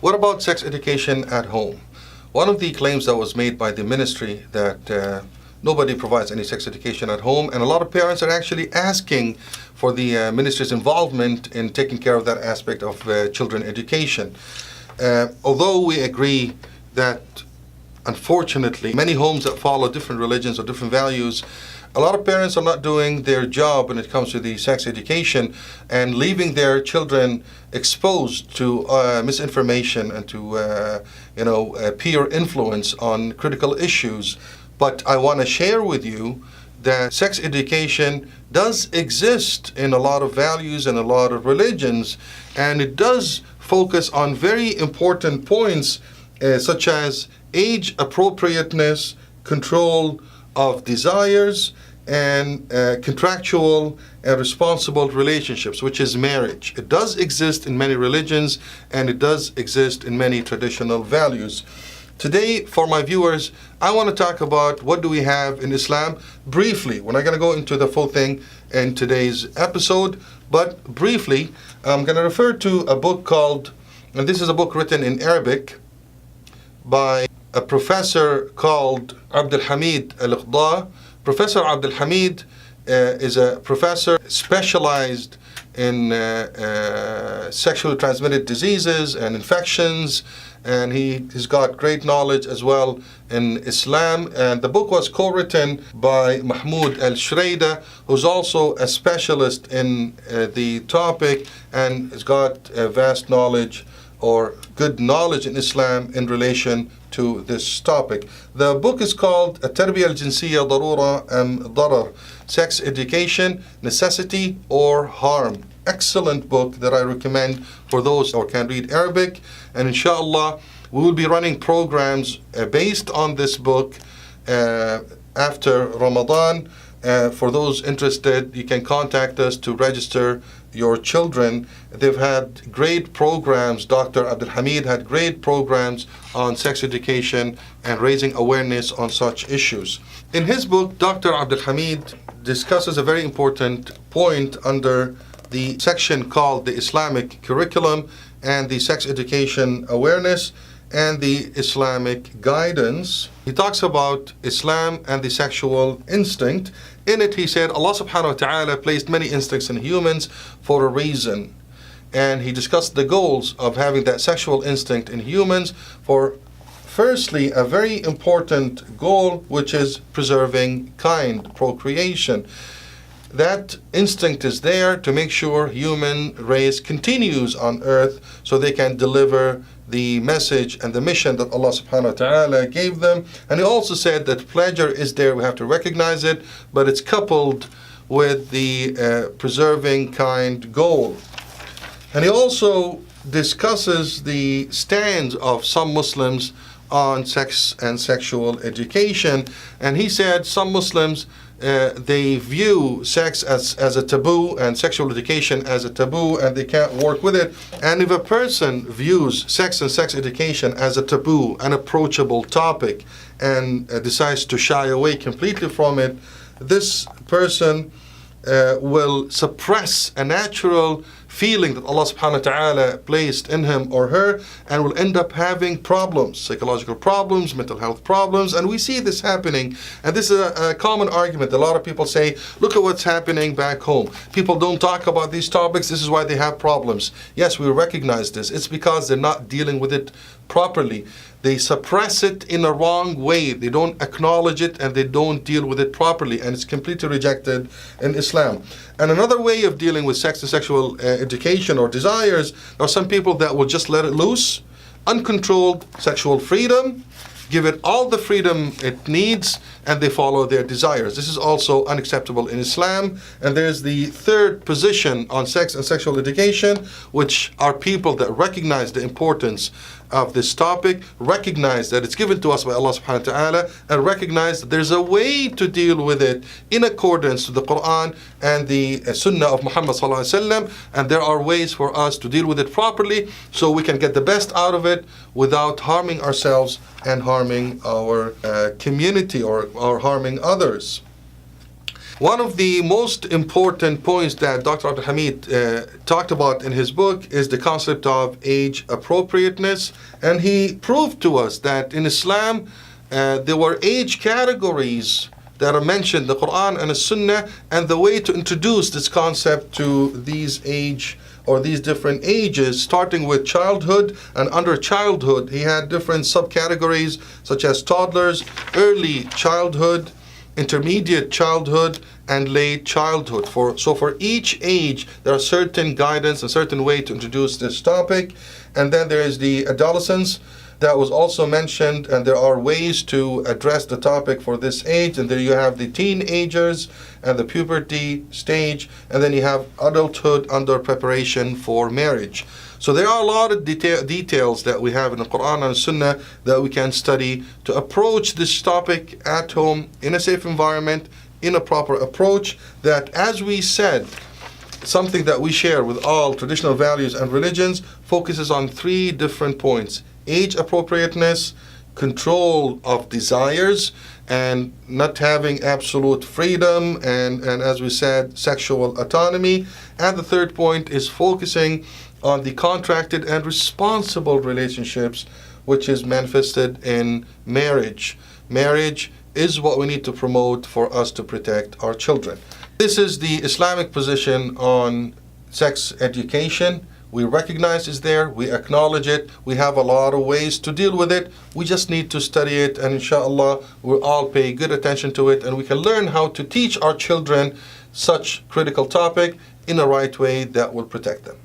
What about sex education at home? One of the claims that was made by the ministry that nobody provides any sex education at home, and a lot of parents are actually asking for the ministry's involvement in taking care of that aspect of children education. Although we agree that unfortunately many homes that follow different religions or different values, a lot of parents are not doing their job when it comes to the sex education and leaving their children exposed to misinformation and to peer influence on critical issues. But I want to share with you that sex education does exist in a lot of values and a lot of religions, and it does focus on very important points such as age appropriateness, control of desires, and contractual and responsible relationships, which is marriage. It does exist in many religions, and it does exist in many traditional values. Today, for my viewers, I want to talk about what do we have in Islam briefly. We're not going to go into the full thing in today's episode, but briefly, I'm going to refer to a book called, and this is a book written in Arabic by a professor called Abdul Hamid Al-Iqda. Professor Abdul Hamid is a professor specialized in sexually transmitted diseases and infections, and he's got great knowledge as well in Islam. And the book was co-written by Mahmoud Al-Shreida, who's also a specialist in the topic and has got vast knowledge or good knowledge in Islam in relation to this topic. The book is called التربية الجنسية ضرورة أم ضرر, Sex Education, Necessity or Harm. Excellent book that I recommend for those who can read Arabic, and inshallah we will be running programs based on this book after Ramadan. For those interested, you can contact us to register your children. They've had great programs. Dr. Abdul Hamid had great programs on sex education and raising awareness on such issues. In his book, Dr. Abdul Hamid discusses a very important point under the section called the Islamic Curriculum and the Sex Education Awareness and the Islamic Guidance. He talks about Islam and the sexual instinct. In it, he said, Allah subhanahu wa ta'ala placed many instincts in humans for a reason. And he discussed the goals of having that sexual instinct in humans for, firstly, a very important goal, which is preserving kind, procreation. That instinct is there to make sure human race continues on earth so they can deliver the message and the mission that Allah subhanahu wa ta'ala gave them. And he also said that pleasure is there, we have to recognize it, but it's coupled with the preserving kind goal. And he also discusses the stance of some Muslims on sex and sexual education. And he said some Muslims they view sex as a taboo and sexual education as a taboo, and they can't work with it. And if a person views sex and sex education as a taboo, an approachable topic, and decides to shy away completely from it, this person will suppress a natural feeling that Allah subhanahu wa ta'ala placed in him or her, and will end up having problems, psychological problems, mental health problems. And we see this happening, and this is a common argument. A lot of people say, look at what's happening back home. People don't talk about these topics, this is why they have problems. Yes, we recognize this. It's because they're not dealing with it properly. They suppress it in a wrong way. They don't acknowledge it and they don't deal with it properly, and it's completely rejected in Islam. And another way of dealing with sex and sexual education or desires, there are some people that will just let it loose, uncontrolled sexual freedom, give it all the freedom it needs, and they follow their desires. This is also unacceptable in Islam. And there's the third position on sex and sexual education, which are people that recognize the importance of this topic, recognize that it's given to us by Allah subhanahu wa ta'ala, and recognize that there's a way to deal with it in accordance to the Quran and the Sunnah of Muhammad sallallahu alaihi wasallam. And there are ways for us to deal with it properly so we can get the best out of it without harming ourselves and harming our community or harming others. One of the most important points that Dr. Abdul Hamid talked about in his book is the concept of age appropriateness. And he proved to us that in Islam, there were age categories that are mentioned in the Quran and the Sunnah, and the way to introduce this concept to these age or these different ages, starting with childhood. And under childhood, he had different subcategories such as toddlers, early childhood, intermediate childhood, and late childhood. So for each age, there are certain guidance, a certain way to introduce this topic. And then there is the adolescence that was also mentioned, and there are ways to address the topic for this age. And then you have the teenagers and the puberty stage, and then you have adulthood under preparation for marriage. So there are a lot of details that we have in the Quran and Sunnah that we can study to approach this topic at home in a safe environment, in a proper approach, that, as we said, something that we share with all traditional values and religions, focuses on 3 different points: age appropriateness, control of desires, and not having absolute freedom, and as we said, sexual autonomy. And the third point is focusing on the contracted and responsible relationships, which is manifested in marriage. Marriage is what we need to promote for us to protect our children. This is the Islamic position on sex education. We recognize it's there, we acknowledge it, we have a lot of ways to deal with it. We just need to study it, and inshallah, we'll all pay good attention to it, and we can learn how to teach our children such critical topic in a right way that will protect them.